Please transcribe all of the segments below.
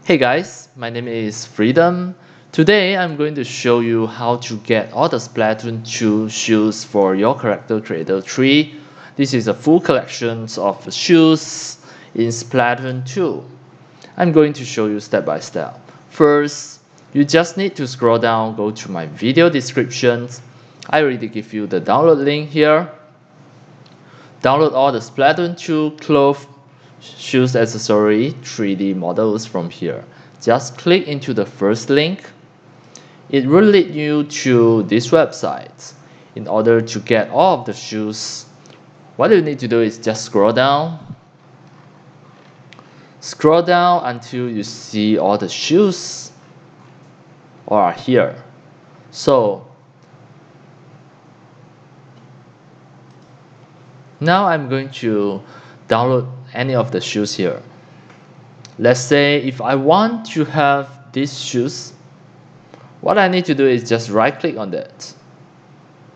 Hey guys, my name is Freedom. Today I'm going to show you how to get all the Splatoon 2 shoes for your character creator tree. This is a full collection of shoes in Splatoon 2. I'm going to show you step by step. First, you just need to scroll down, go to my video descriptions. I already give you the download link here. Download all the Splatoon 2 cloth shoes accessory 3D models from here. Just click into the first link. It will lead you to this website. In order to get all of the shoes, what you need to do is just scroll down. Scroll down until you see all the shoes are here. So now I'm going to download any of the shoes here. Let's say if I want to have these shoes, what I need to do is just right click on that.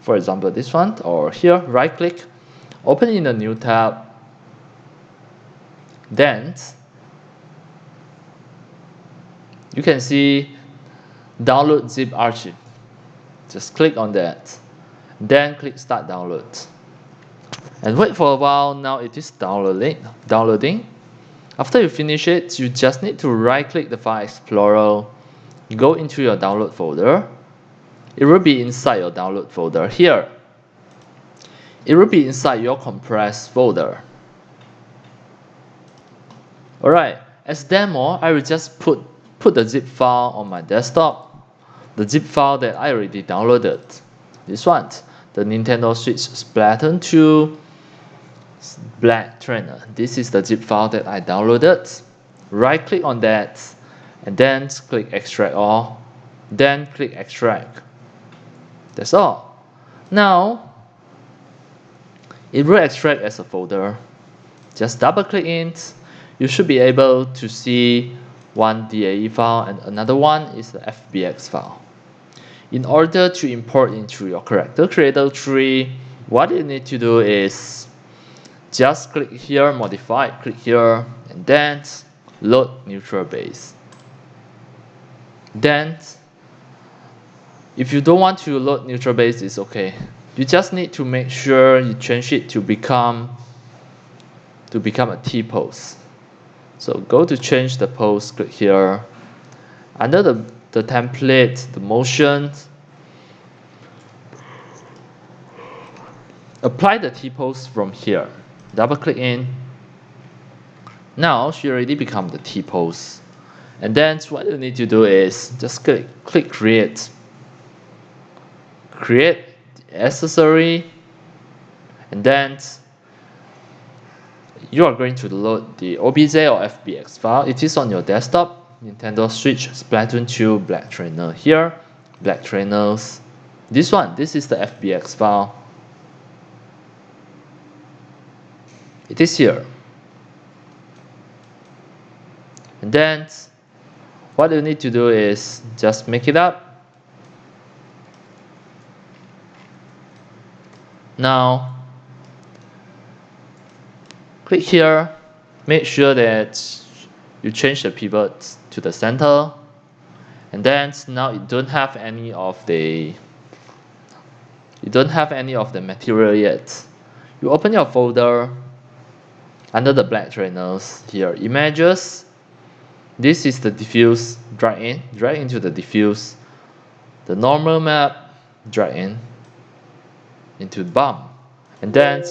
For example, this one, or here, right click, open in a new tab. Then you can see download zip archive. Just click on that. Then click start download. And wait for a while. Now it is downloading. After you finish it, you just need to right click the file explorer, go into your download folder. It will be inside your download folder here. It will be inside your compressed folder. Alright, as demo, I will just put the zip file on my desktop. The zip file that I already downloaded. This one, the Nintendo Switch Splatoon 2 Black Trainer. This is the zip file that I downloaded. Right click on that and then click extract all. Then click extract. That's all. Now it will extract as a folder. Just double click it. You should be able to see one DAE file and another one is the FBX file. In order to import into your character creator tree, what you need to do is just click here, modify, click here, and then load neutral base. Then, if you don't want to load neutral base, it's okay. You just need to make sure you change it to become a T-pose. So go to change the pose, click here. Under the template, the motion, apply the T-pose from here. Double click in. Now she already become the T-pose. And then what you need to do is just click create. Create the accessory. And then you are going to load the OBJ or FBX file. It is on your desktop. Nintendo Switch Splatoon 2 Black Trainer here. Black Trainers. This is the FBX file. It is here. And then what you need to do is just make it up. Now click here, make sure that you change the pivot to the center, and then now you don't have any of the material yet. You open your folder under the black trainers here, images. This is the diffuse, drag into the diffuse. The normal map, drag into bump, and then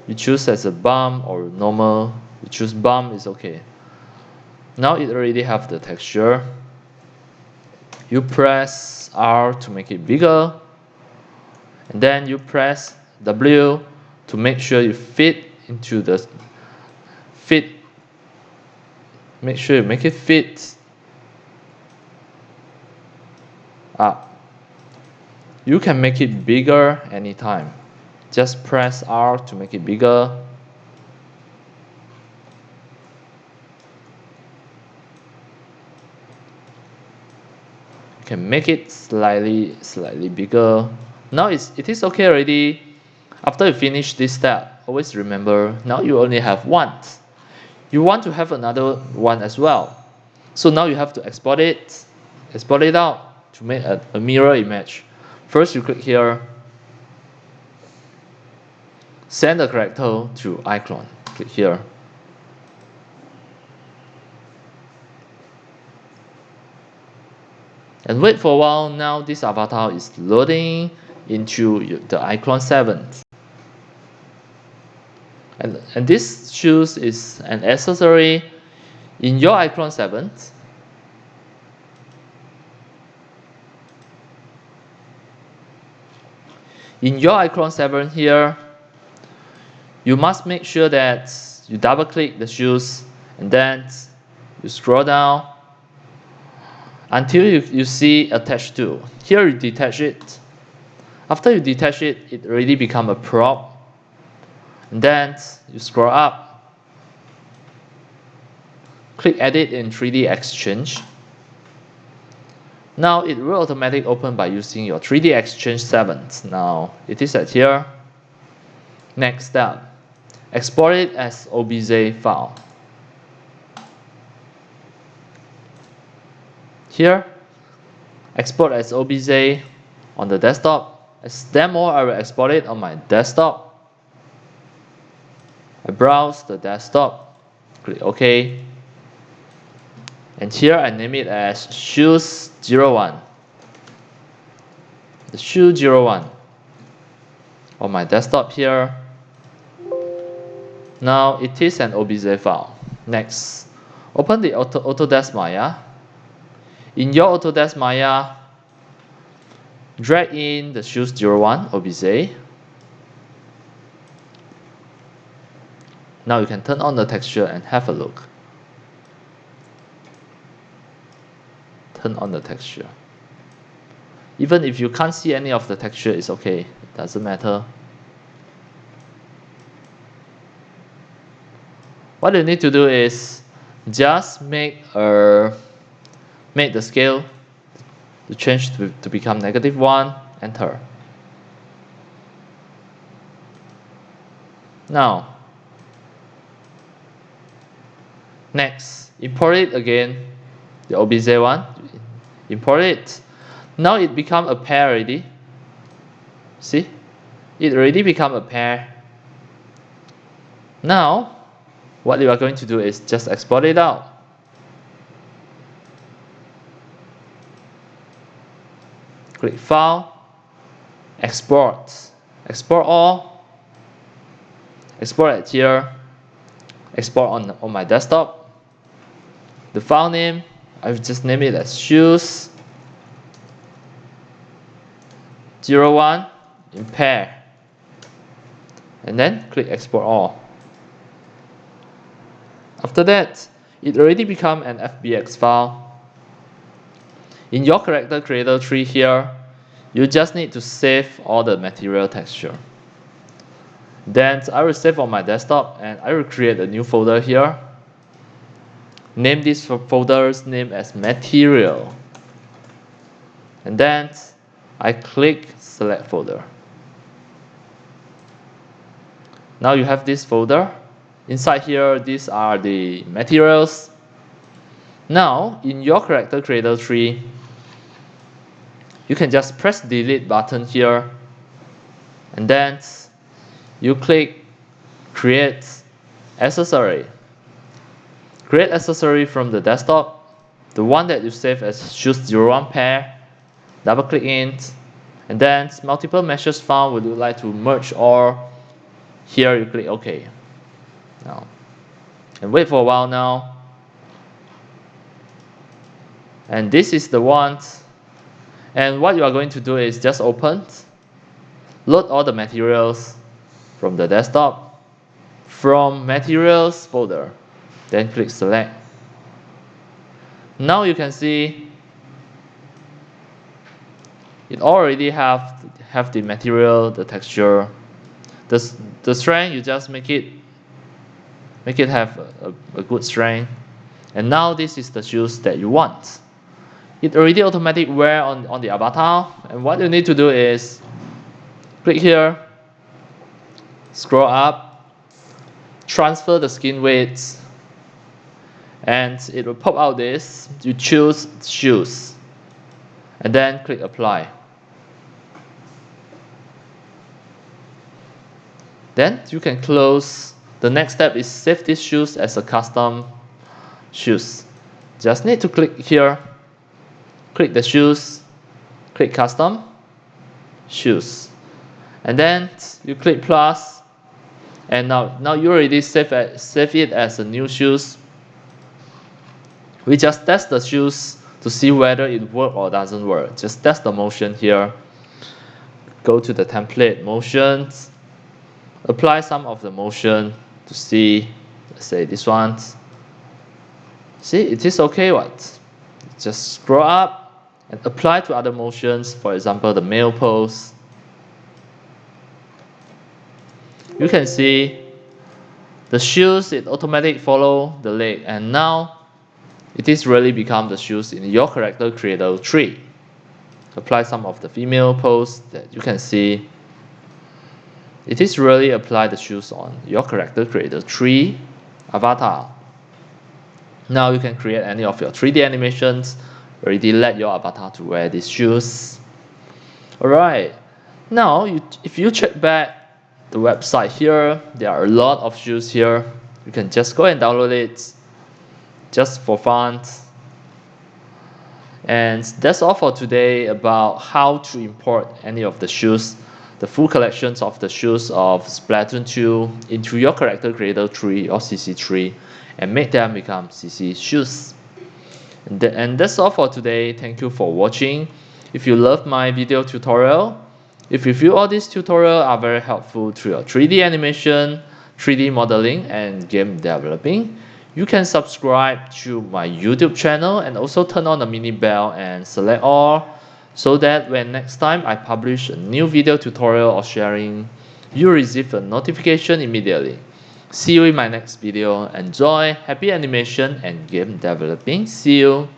you choose as a bump or normal. You choose bump is okay. Now it already have the texture. You press R to make it bigger, and then you press W to make sure you fit into the make sure you make it fit up. You can make it bigger anytime. Just press R to make it bigger. You can make it slightly bigger. Now it is okay already. After you finish this step, always remember, now you only have one. You want to have another one as well. So now you have to export it out to make a mirror image. First you click here, send the character to iClone. Click here. And wait for a while. Now this avatar is loading into the iClone 7. And this shoes is an accessory in your iClone 7. In your iClone 7 here, you must make sure that you double click the shoes and then you scroll down until you see attach to. Here you detach it. After you detach it, it already become a prop. And then you scroll up, click edit in 3D Exchange. Now it will automatically open by using your 3D Exchange 7. Now it is at here. Next step, export it as OBJ file. Here, export as OBJ on the desktop. As demo, I will export it on my desktop. I browse the desktop, click OK. And here I name it as Shoes01. The Shoe01 on my desktop here. Now it is an OBJ file. Next, open the Autodesk Maya. In your Autodesk Maya, drag in the Shoes01 OBJ. Now you can turn on the texture and have a look. Turn on the texture. Even if you can't see any of the texture, it's okay. It doesn't matter. What you need to do is just make the scale to change to become -1. Enter. Now, next, import it again. The OBJ one. Import it. Now it become a pair already. See? It already become a pair. Now, what you are going to do is just export it out. Click File, Export. Export all. Export it here. Export on my desktop. The file name, I've just named it as Shoes01 in pair. And then click Export All. After that, it already become an FBX file. In your character creator tree here, you just need to save all the material texture. Then I will save on my desktop and I will create a new folder here. Name this folder's name as material. And then I click select folder. Now you have this folder. Inside here, these are the materials. Now, in your character creator tree, you can just press delete button here. And then you click create accessory. Create accessory from the desktop. The one that you save as Shoes01 pair. Double click in. And then multiple meshes found. Would you like to merge or here you click OK. Now, and wait for a while now. And this is the one. And what you are going to do is just open, load all the materials from the desktop, from materials folder, then click select. Now you can see it already have the material, the texture, the strength. You just make it have a good strength. And now this is the shoes that you want. It already automatic wear on the avatar. And what you need to do is click here, scroll up, transfer the skin weights, and it will pop out this. You choose shoes and then click apply. Then you can close. The next step is save these shoes as a custom shoes. Just need to click here, click the shoes, click custom shoes, and then you click plus, and now you already save it as a new shoes. We just test the shoes to see whether it works or doesn't work. Just test the motion here. Go to the template motions, apply some of the motion to see, let's say this one. See, it is okay. What? Just scroll up and apply to other motions, for example the male pose. You can see the shoes, it automatically follow the leg, and now it is really become the shoes in your character creator tree. Apply some of the female pose that you can see. It is really apply the shoes on your character creator tree avatar. Now you can create any of your 3D animations. Already let your avatar to wear these shoes. Alright, now if you check back the website here, there are a lot of shoes here. You can just go and download it just for fun. And that's all for today about how to import any of the shoes, the full collections of the shoes of Splatoon 2 into your character creator tree or CC tree and make them become ccShoes. And that's all for today. Thank you for watching. If you love my video tutorial, if you feel all these tutorials are very helpful to your 3D animation, 3D modeling, and game developing, you can subscribe to my YouTube channel and also turn on the mini bell and select all so that when next time I publish a new video tutorial or sharing, you receive a notification immediately. See you in my next video. Enjoy, happy animation and game developing. See you.